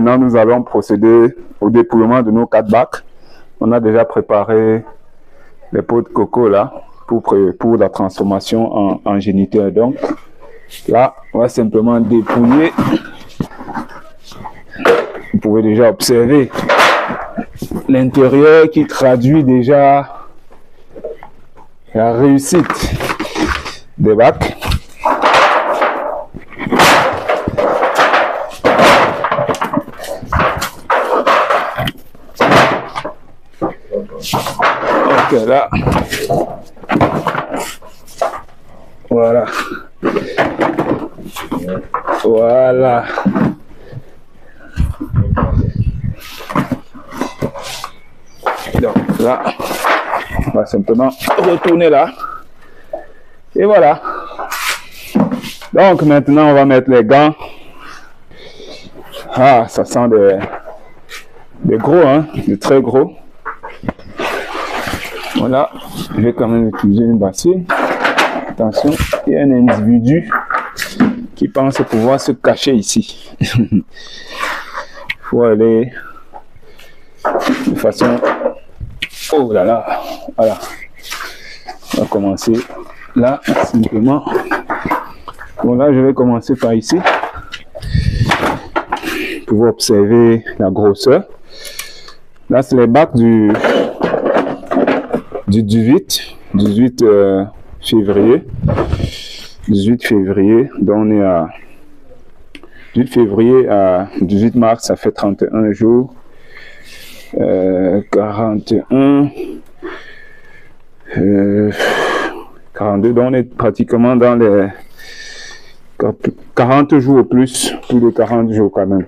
maintenant, nous allons procéder au dépouillement de nos 4 bacs. On a déjà préparé les pots de coco là pour la transformation en géniteur. Donc là, on va simplement dépouiller. Vous pouvez déjà observer l'intérieur qui traduit déjà la réussite des bacs. Ok, là. Voilà. Voilà. Donc là, on va simplement retourner là. Et voilà. Donc maintenant, on va mettre les gants. Ah, ça sent des gros, hein, de très gros. Voilà, je vais quand même utiliser une bassine. Attention, il y a un individu qui pense pouvoir se cacher ici. Il faut aller de façon... Oh là là, voilà. On va commencer là, simplement. Bon, là, je vais commencer par ici. Vous pouvez observer la grosseur. Là, c'est les bacs du 18 février. 18 février, donc on est à 18 février à 18 mars, ça fait 31 jours. 41, 42, donc on est pratiquement dans les 40 jours au plus de 40 jours quand même.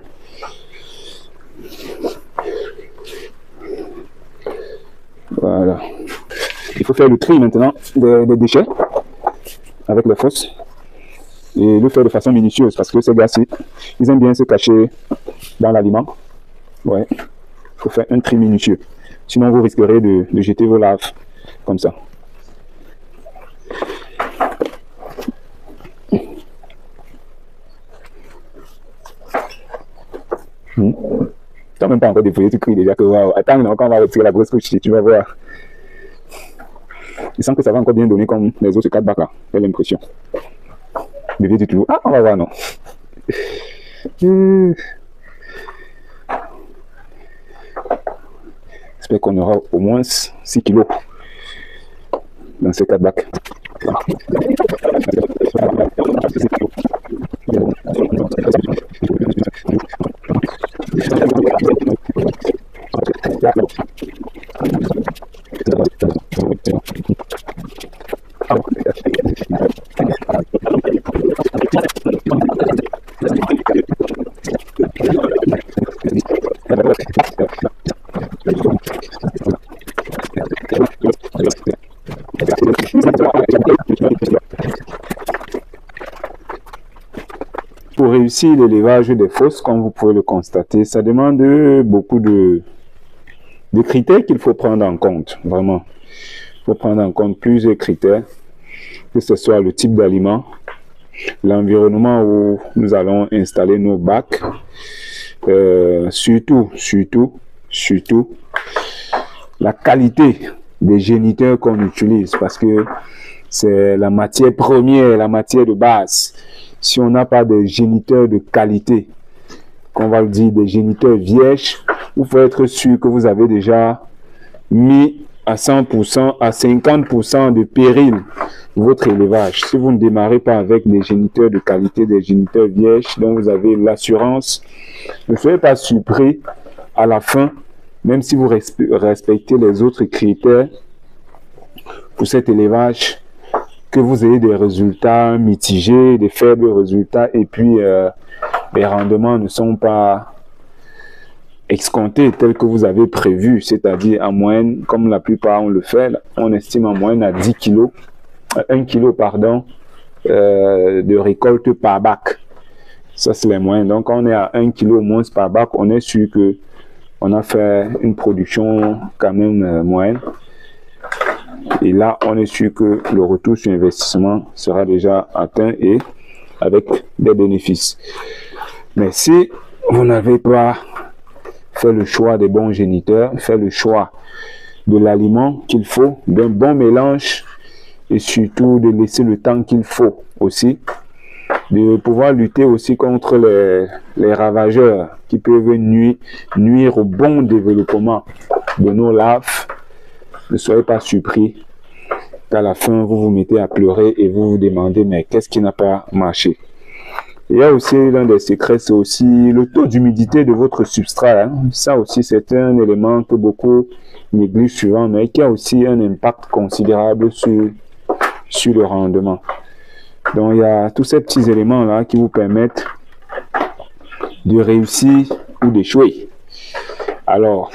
Voilà. Il faut faire le tri maintenant des déchets avec les fosses et le faire de façon minutieuse parce que ces gars-ci, ils aiment bien se cacher dans l'aliment. Ouais. Il faut faire un tri minutieux. Sinon, vous risquerez de jeter vos laves comme ça. Tu n'as même pas encore déployé, tu cries déjà que waouh, attends, quand on va retirer la grosse couche, tu vas voir. Je sens que ça va encore bien donner comme les autres 4 bacs là, j'ai l'impression. Bébé dit toujours, ah, on va voir, non. J'espère qu'on aura au moins 6 kilos dans ces 4 bacs. Pour réussir l'élevage des fosses, comme vous pouvez le constater, ça demande beaucoup de critères qu'il faut prendre en compte, vraiment. Il faut prendre en compte plusieurs critères, que ce soit le type d'aliment, l'environnement où nous allons installer nos bacs, surtout, la qualité des géniteurs qu'on utilise, parce que c'est la matière première, la matière de base. Si on n'a pas de géniteurs de qualité, qu'on va le dire des géniteurs vierges, vous pouvez être sûr que vous avez déjà mis à 100%, à 50% de péril votre élevage. Si vous ne démarrez pas avec des géniteurs de qualité, des géniteurs vierges, dont vous avez l'assurance, ne soyez pas surpris à la fin, même si vous respectez les autres critères pour cet élevage, que vous ayez des résultats mitigés, des faibles résultats, et puis les rendements ne sont pas escomptés tels que vous avez prévu, c'est-à-dire en moyenne, comme la plupart on le fait, on estime en moyenne à 10 kg, 1 kg pardon, de récolte par bac. Ça c'est les moyens. Donc on est à 1 kg au moins par bac, on est sûr que on a fait une production quand même moyenne. Et là, on est sûr que le retour sur investissement sera déjà atteint et avec des bénéfices. Mais si vous n'avez pas fait le choix des bons géniteurs, fait le choix de l'aliment qu'il faut, d'un bon mélange et surtout de laisser le temps qu'il faut aussi, de pouvoir lutter aussi contre les ravageurs qui peuvent nuire au bon développement de nos larves. Ne soyez pas surpris qu'à la fin vous vous mettez à pleurer et vous vous demandez mais qu'est-ce qui n'a pas marché. Il y a aussi l'un des secrets, c'est aussi le taux d'humidité de votre substrat. Hein. Ça aussi, c'est un élément que beaucoup négligent souvent, mais qui a aussi un impact considérable sur le rendement. Donc, il y a tous ces petits éléments-là qui vous permettent de réussir ou d'échouer. Alors,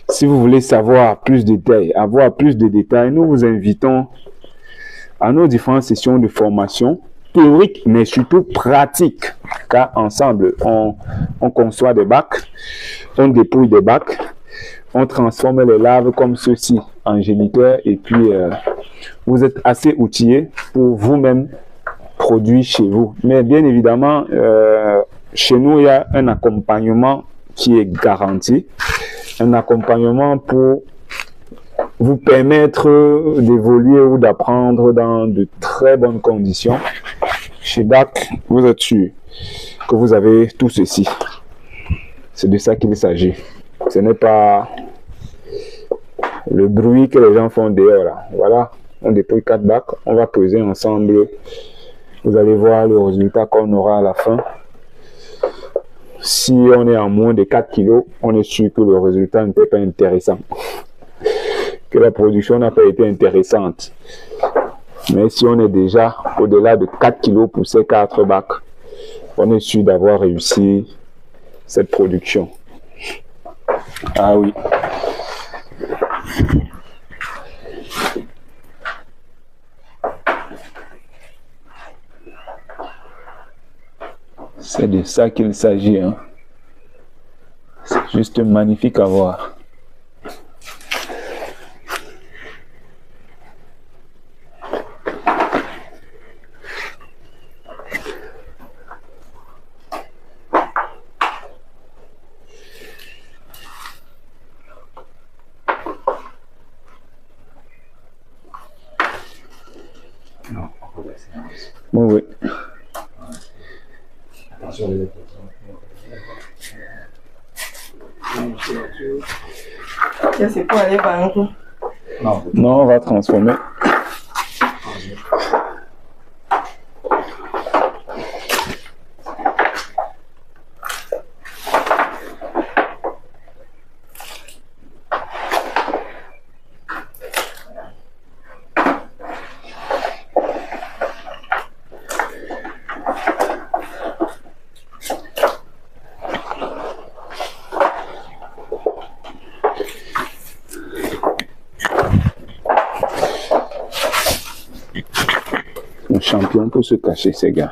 si vous voulez savoir plus de détails, avoir plus de détails, nous vous invitons à nos différentes sessions de formation théorique, mais surtout pratique, car ensemble, on conçoit des bacs, on dépouille des bacs, on transforme les larves comme ceci en géniteurs, et puis vous êtes assez outillés pour vous-même produire chez vous. Mais bien évidemment, chez nous, il y a un accompagnement qui est garanti, un accompagnement pour vous permettre d'évoluer ou d'apprendre dans de très bonnes conditions. Chez DAC, vous êtes sûr que vous avez tout ceci. C'est de ça qu'il s'agit. Ce n'est pas le bruit que les gens font dehors. Là. Voilà, on dépouille 4 bacs, on va peser ensemble. Vous allez voir le résultat qu'on aura à la fin. Si on est en moins de 4 kilos, on est sûr que le résultat n'était pas intéressant. Que la production n'a pas été intéressante. Mais si on est déjà au-delà de 4 kilos pour ces 4 bacs, on est sûr d'avoir réussi cette production. Ah oui. C'est de ça qu'il s'agit. Hein. C'est juste magnifique à voir. Bon, oui. C'est pour aller vendre. Non, on va transformer. Un champion pour se cacher, ces gars.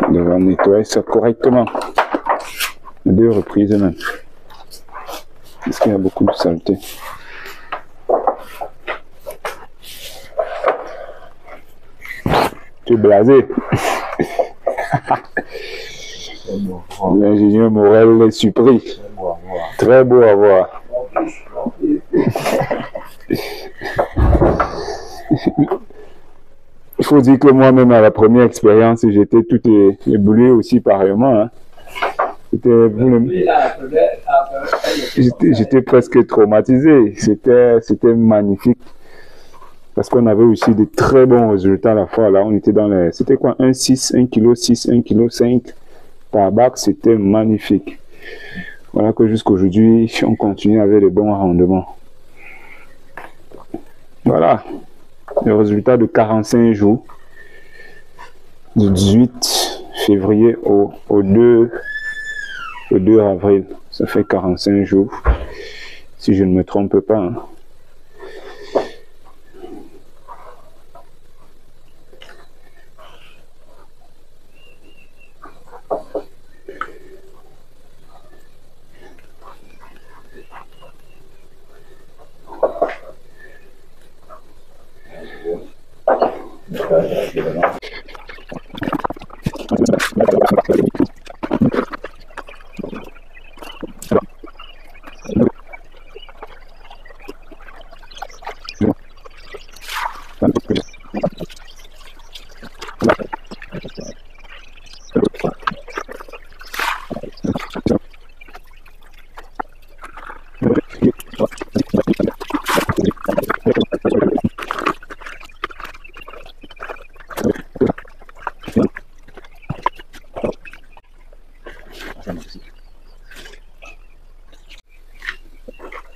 On devrait nettoyer ça correctement. 2 reprises même. Parce qu'il y a beaucoup de saleté. Tu es blasé. L'ingénieur Morel est surpris. Très beau à voir. Il faut dire que moi-même, à la première expérience, j'étais tout ébloui aussi pareillement. Hein. J'étais presque traumatisé. C'était magnifique. Parce qu'on avait aussi de très bons résultats à la fois. Là, on était dans les... C'était quoi? 1,6, 1,6 kg, 1,5 kg par bac. C'était magnifique. Voilà que jusqu'aujourd'hui, on continue avec de bons rendements. Voilà. Le résultat de 45 jours. Du 18 février au 2 avril. Ça fait 45 jours. Si je ne me trompe pas. Hein.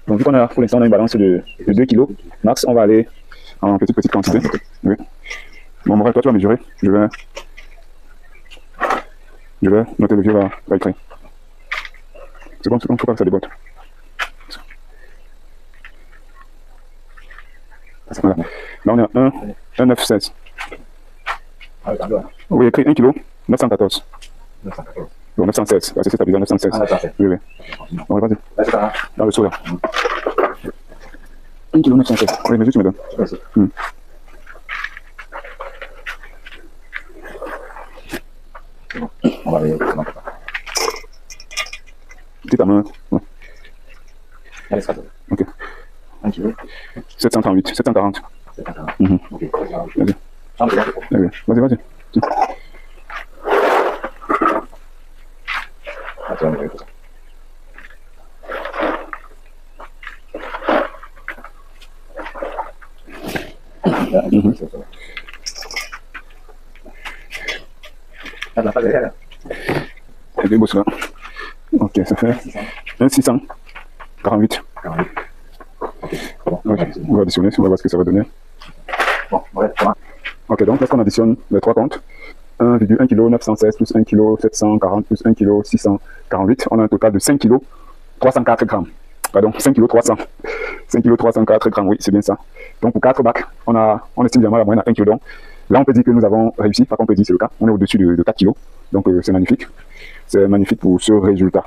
Donc, vu qu'on a pour l'instant on a une balance de 2 kg, max, on va aller en petite quantité. Oui. Bon, Morel, toi tu vas mesurer. Je vais noter le vieux va écrire. C'est bon, faut pas que ça déboîte. Voilà. Là on est à 1,916. Oui, écrit 1 kg 914. 914. Bon, 916, c'est stabilisé à 916. Oui, oui. Bon, vas-y. Dans le saut là. 1 kg 916. Oui, mais juste tu me donnes. On va aller. Petit ta main. Ouais. Allez, c'est ok. 1 kg. 738, 740. 740. Ok. Vas-y. Vas-y. Et deux bosses là. Ok, ça fait 1,648. On va additionner, on va voir ce que ça va donner. Ok, donc lorsqu'on additionne les trois comptes, 1,1 kg 916 plus 1 kg 740 plus 1 kg 648, on a un total de 5 kg 304 grammes. Pardon, 5 kg 300. 5 kg 304 grammes, oui, c'est bien ça. Donc pour 4 bacs, on estime vraiment la moyenne à 1 kg. Donc là, on peut dire que nous avons réussi, par contre, on peut dire que c'est le cas. On est au-dessus de 4 kg. Donc c'est magnifique. C'est magnifique pour ce résultat.